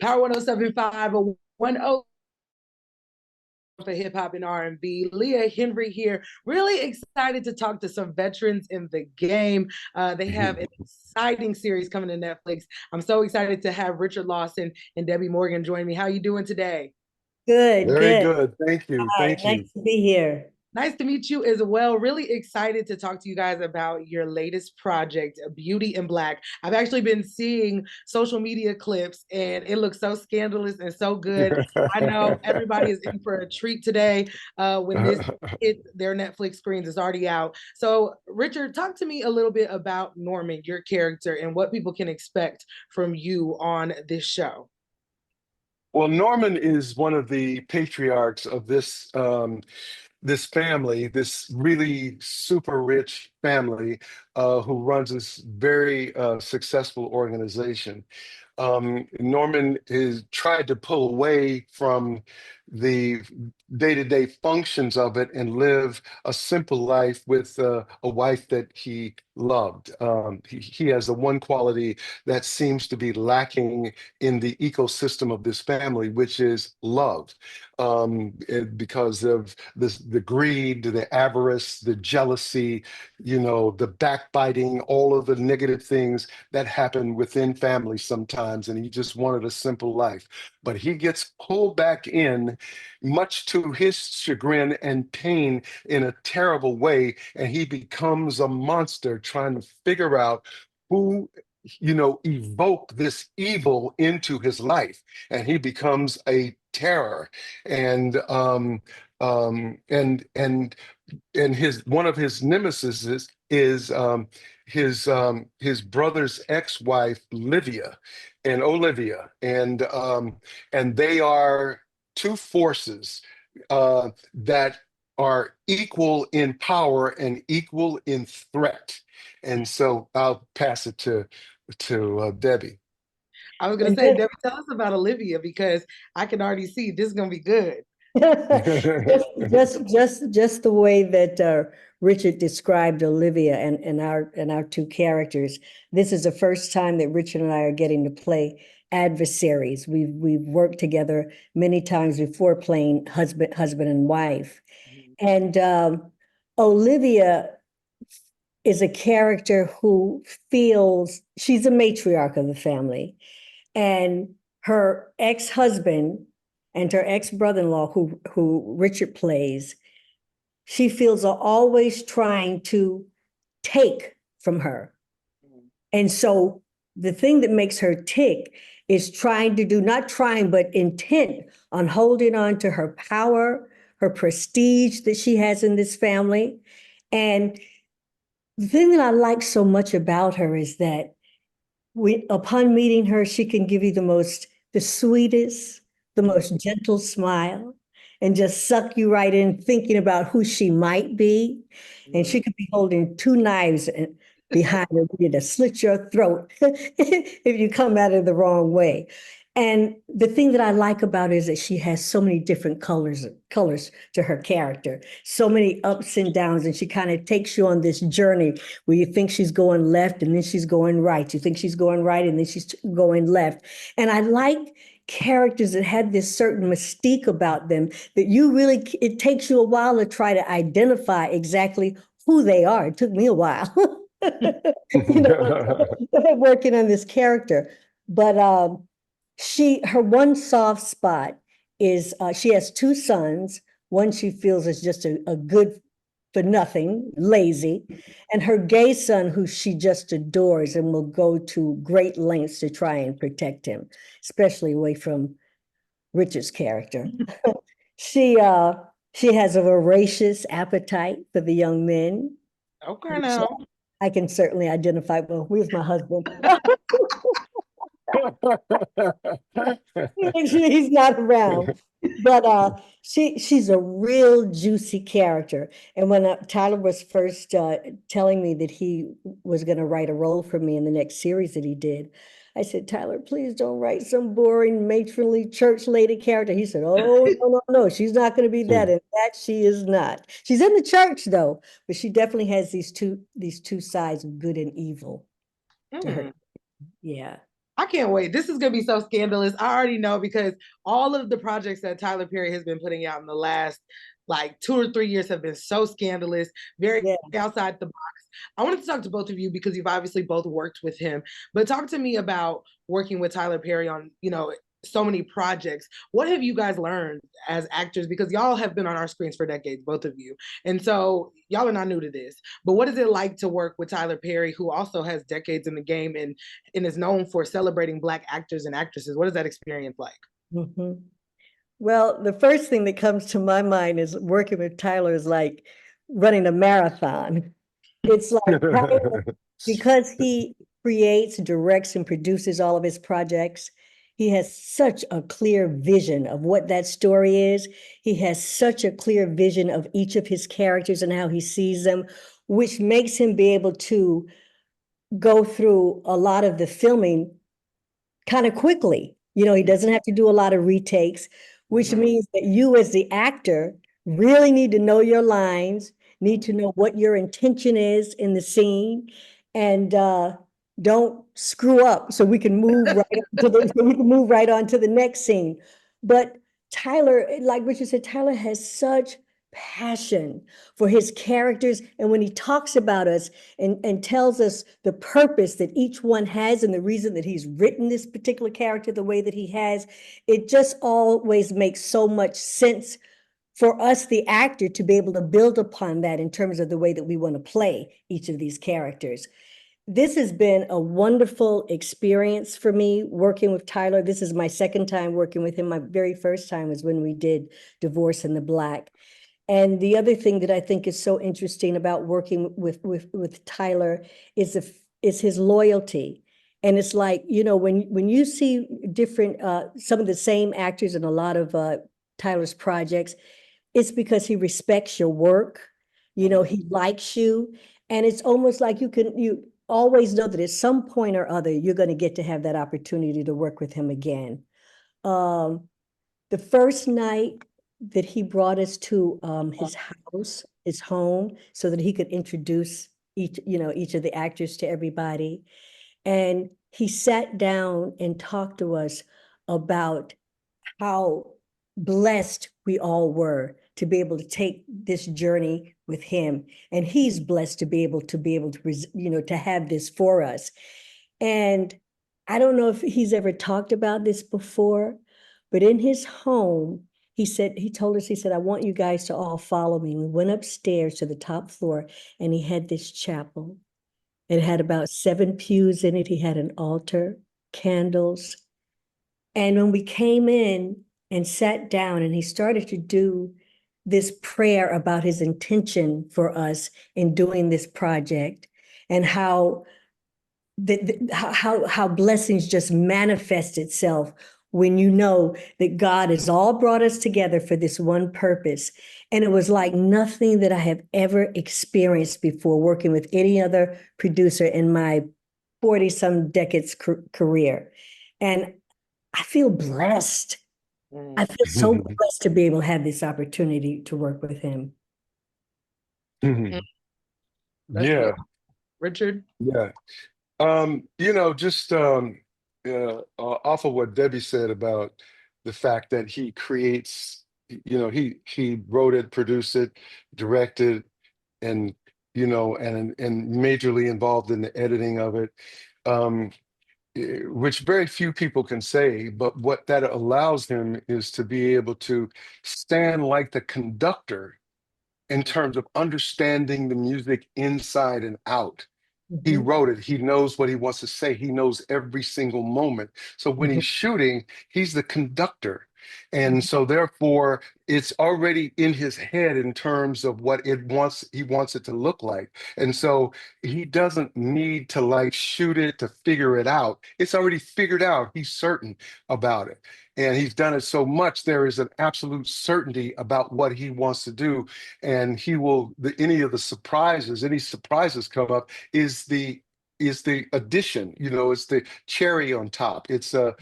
Power 1075, a 10 for hip hop and R&B. Leah Henry here. Really excited to talk to some veterans in the game. They have an exciting series coming to Netflix. I'm so excited to have Richard Lawson and Debbie Morgan join me. How are you doing today? Good, Very good. good. Thank you. Hi, Thank nice you. to be here. Nice to meet you as well. Really excited to talk to you guys about your latest project, Beauty in Black. I've actually been seeing social media clips and it looks so scandalous and so good. I know everybody is in for a treat today when this hit their Netflix screens. Is already out. So, Richard, talk to me a little bit about Norman, your character, and what people can expect from you on this show. Well, Norman is one of the patriarchs of this family, this really super rich family who runs this very successful organization. Norman has tried to pull away from the day-to-day functions of it and live a simple life with a wife that he loved. He has the one quality that seems to be lacking in the ecosystem of this family, which is love. Because of the greed, the avarice, the jealousy, the backbiting, all of the negative things that happen within families sometimes. And he just wanted a simple life. But he gets pulled back in, much to his chagrin and pain, in a terrible way. And he becomes a monster trying to figure out who evoke this evil into his life, and he becomes a terror. And his one of his nemesis is his brother's ex-wife Olivia, and they are two forces that are equal in power and equal in threat. And so I'll pass it to Debbie. I was going to And say, Debbie, tell us about Olivia because I can already see this is going to be good. just the way that Richard described Olivia and our two characters. This is the first time that Richard and I are getting to play adversaries. We've worked together many times before playing husband and wife. And Olivia is a character who feels she's a matriarch of the family, and her ex-husband and her ex-brother-in-law, who Richard plays, she feels are always trying to take from her. And so the thing that makes her tick is trying to do, not trying, but intent on holding on to her power, her prestige that she has in this family. And the thing that I like so much about her is that upon meeting her, she can give you the sweetest, the most gentle smile, and just suck you right in thinking about who she might be. And she could be holding two knives behind her, ready to slit your throat if you come at her the wrong way. And the thing that I like about her is that she has so many different colors to her character, so many ups and downs, and she kind of takes you on this journey where you think she's going left and then she's going right. You think she's going right and then she's going left. And I like characters that had this certain mystique about them that it takes you a while to try to identify exactly who they are. It took me a while, working on this character. But her one soft spot is she has two sons. One she feels is just a good for nothing, lazy, and her gay son, who she just adores and will go to great lengths to try and protect him, especially away from Richard's character. She uh she has a voracious appetite for the young men, Okay, which now. I can certainly identify. Well, where's my husband? He's not around. But she's a real juicy character. And when Tyler was first telling me that he was going to write a role for me in the next series that he did, I said, Tyler, please don't write some boring matronly church lady character. He said, oh, no, no, no, she's not going to be that. And that she is not. She's in the church though, but she definitely has these two sides of good and evil to her. Mm. Yeah. I can't wait. This is going to be so scandalous. I already know because all of the projects that Tyler Perry has been putting out in the last like 2 or 3 years have been so scandalous, very Yeah. outside the box. I wanted to talk to both of you because you've obviously both worked with him, but talk to me about working with Tyler Perry on, so many projects. What have you guys learned as actors? Because y'all have been on our screens for decades, both of you. And so y'all are not new to this. But what is it like to work with Tyler Perry, who also has decades in the game and is known for celebrating Black actors and actresses? What is that experience like? Mm-hmm. Well, the first thing that comes to my mind is working with Tyler is like running a marathon. It's like Tyler, because he creates, directs, and produces all of his projects, he has such a clear vision of what that story is. He has such a clear vision of each of his characters and how he sees them, which makes him be able to go through a lot of the filming kind of quickly. He doesn't have to do a lot of retakes, which means that you as the actor really need to know your lines, need to know what your intention is in the scene, and don't screw up so we can move right on to the next scene. But Tyler, like Richard said, Tyler has such passion for his characters. And when he talks about us and tells us the purpose that each one has and the reason that he's written this particular character the way that he has, it just always makes so much sense for us, the actor, to be able to build upon that in terms of the way that we want to play each of these characters. This has been a wonderful experience for me working with Tyler. This is my second time working with him. My very first time was when we did Divorce in the Black. And the other thing that I think is so interesting about working with Tyler is his loyalty. And it's like, when you see different some of the same actors in a lot of Tyler's projects, it's because he respects your work. He likes you. And it's almost like you always know that at some point or other, you're going to get to have that opportunity to work with him again. The first night that he brought us to his house, his home, so that he could introduce each of the actors to everybody. And he sat down and talked to us about how blessed we all were to be able to take this journey with him. And he's blessed to be able to have this for us. And I don't know if he's ever talked about this before, but in his home, he told us, he said, I want you guys to all follow me. We went upstairs to the top floor and he had this chapel. It had about 7 pews in it. He had an altar, candles. And when we came in and sat down and he started to do this prayer about his intention for us in doing this project and how how blessings just manifest itself when you know that God has all brought us together for this one purpose. And it was like nothing that I have ever experienced before working with any other producer in my 40-some decades career. And I feel blessed. I feel so blessed to be able to have this opportunity to work with him. That's Yeah, Richard. yeah. Just off of what Debbie said about the fact that he creates, he wrote it, produced it, directed, and and majorly involved in the editing of it, um, which very few people can say. But what that allows him is to be able to stand like the conductor in terms of understanding the music inside and out. He Mhm. wrote it. He knows what he wants to say. He knows every single moment. So when Mhm. he's shooting, he's the conductor. And Mhm. so therefore, it's already in his head in terms of what he wants it to look like. And so he doesn't need to like shoot it to figure it out. It's already figured out. He's certain about it. And he's done it so much, there is an absolute certainty about what he wants to do. And he will, any surprises come up is the addition, it's the cherry on top. It's the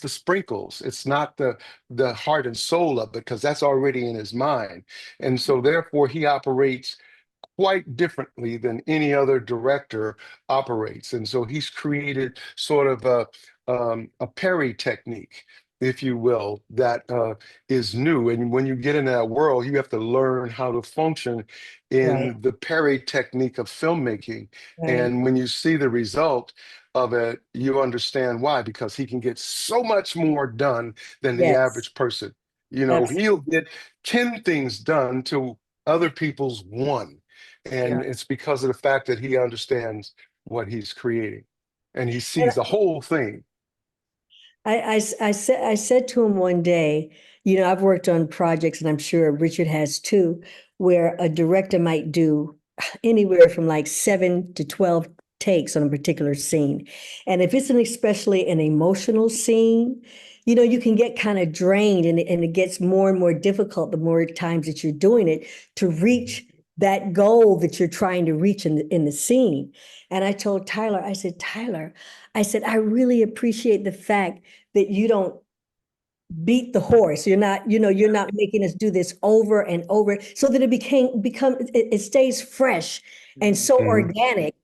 sprinkles. It's not the heart and soul of it, because that's already in his mind. And so therefore he operates quite differently than any other director operates. And so he's created sort of a parry technique, if you will, that is new. And when you get in that world, you have to learn how to function Right, in the parry technique of filmmaking. right. And when you see the result of it, you understand why, because he can get so much more done than the Yes, average person. You know, absolutely. he'll get 10 things done to other people's one. Yeah. And it's because of the fact that he understands what he's creating and he sees the whole thing. I said to him one day, you know, I've worked on projects, and I'm sure Richard has too, where a director might do anywhere from like 7 to 12 takes on a particular scene. And if it's especially an emotional scene, you know, you can get kind of drained, and it gets more and more difficult the more times that you're doing it to reach that goal that you're trying to reach in the scene. And I told Tyler, I said, Tyler, I said, I really appreciate the fact that you don't beat the horse. You're not, you know, you're not making us do this over and over so that it stays fresh and so Mhm. organic.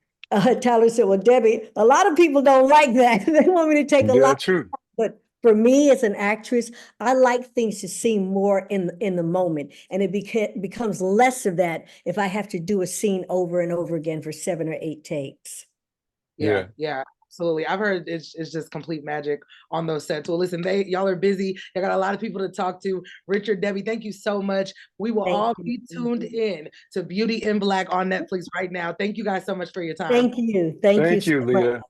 Tyler said, well, Debbie, a lot of people don't like that. They want me to take a Yeah, lot, true. but for me as an actress, I like things to seem more in the moment, and it becomes less of that if I have to do a scene over and over again for 7 or 8 takes. Yeah, Yeah. yeah, absolutely. I've heard it's just complete magic on those sets. Well, listen, y'all are busy. I got a lot of people to talk to. Richard, Debbie, thank you so much. We will Thank all you. be tuned in to Beauty in Black on Netflix right now. Thank you guys so much for your time. Thank you. Thank you Thank so you, much. Leah.